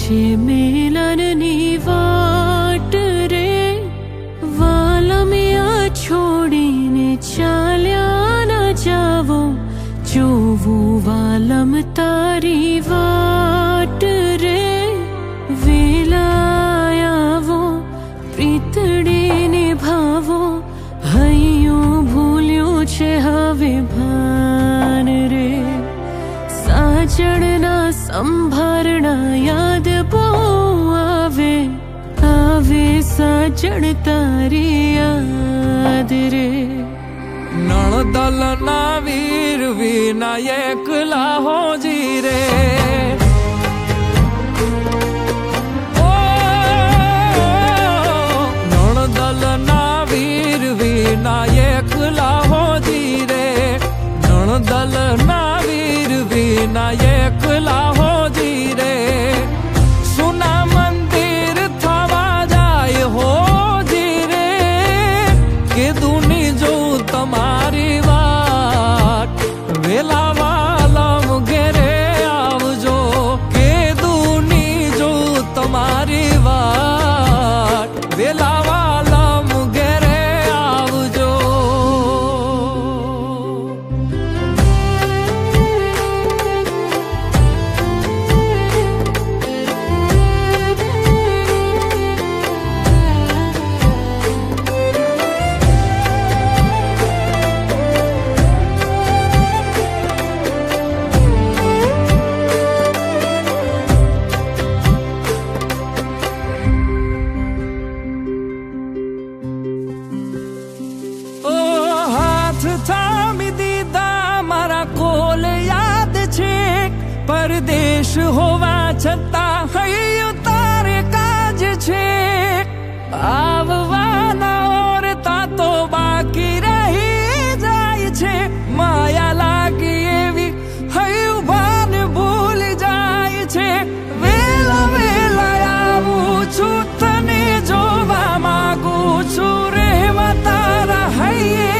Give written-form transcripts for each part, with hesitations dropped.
છે મિલનની વાટ રે, વાલમિયા છોડીને ચાલ્યા ન જાવો, જોવું વાલમ તારી વાટ રે. વેલાયાવો પ્રીતડી નિભાવો, હૈયું ભૂલ્યું છે હવે ભાન રે. સાજણના સંભારણા યાદ બહુ આવે, આવે સાજણ તારી યાદ રે. નણદલના વીર વિનાયક લાહોજી રે, નણદલના વીર વિનાયક લાહોજી રે, નણદલના વીર વિનાયક લાહોજી રે. સુના મંદિર થવા જાય હોજી રે, કે દુની જો તમારી વાત, વેલા વાલમ ઘેરે આવજો, કે દુની જો તમારી વાત, વેલા વાલમ ઘેરે આવજો. થામી દીધા મારા કોલ યાદ છે, પરદેશ હોવા છતાં હૈયું તારે કાજ છે. આવવાના ઓરતા તો બાકી રહી જાય છે, માયા લાગી એવી હૈયું ભાન ભૂલી જાય છે. વેલા વેલા આવું છું, તને જોવા માંગુ છું, રહેવા તારા હૈયે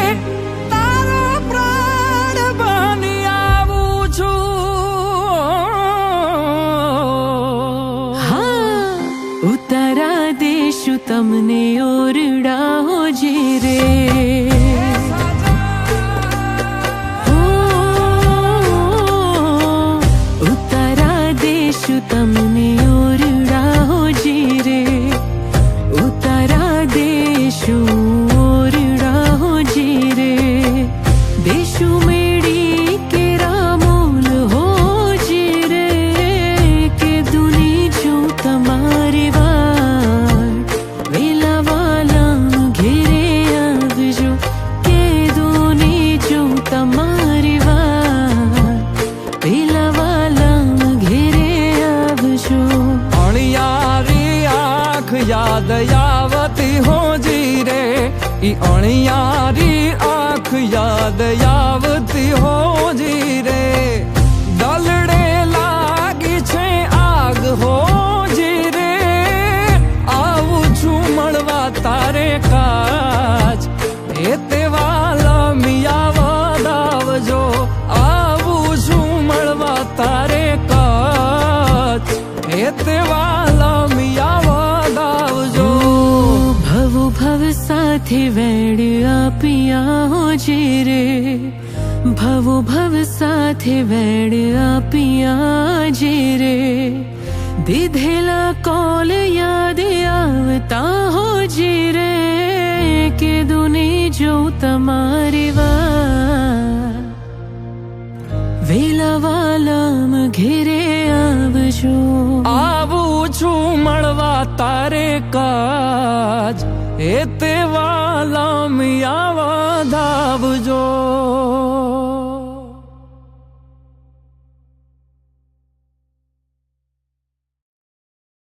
ઉતારા દેશું તમને ઓરડા હોજી રે. ઉતારા દેશું તમને ઓરડા હોજી રે, ઉતારા દેશું ઓરડા હોજી રે. દેશું મેળી કે રામોલ હોજી રે, કે દુની જો તમારી વાત, વેલા વાલમ ઘેરે આવજો, કે દુની જો તમારી વાત, વેલા વાલમ ઘેરે આવજો. અણિયારી આંખ યાદ આવતી હોજી રે, ઈ અણિયારી આંખ યાદ આવતી હોજી રે. દલડે લાગી છે આગ હોજી રે, આવું છું મળવા તારે કાજ, એ તે વાલમિયા વધાવજો, આવું છું મળવા તારે કાજ, એ તે વાલમિયા વધાવજો. ભવો ભવ સાથે વેડ આપિયા હોજી રે, ભવો ભવ સાથે વેડ આપિયા જે રે. દીધેલા કોલ યાદ આવતા હોજી રે, કે દુની જો તમારી વાત, વેલા વાલમ ઘેરે આવજો. આવું છું મળવા તારે કાજ, એ તે વાલમિયા વધાવજો.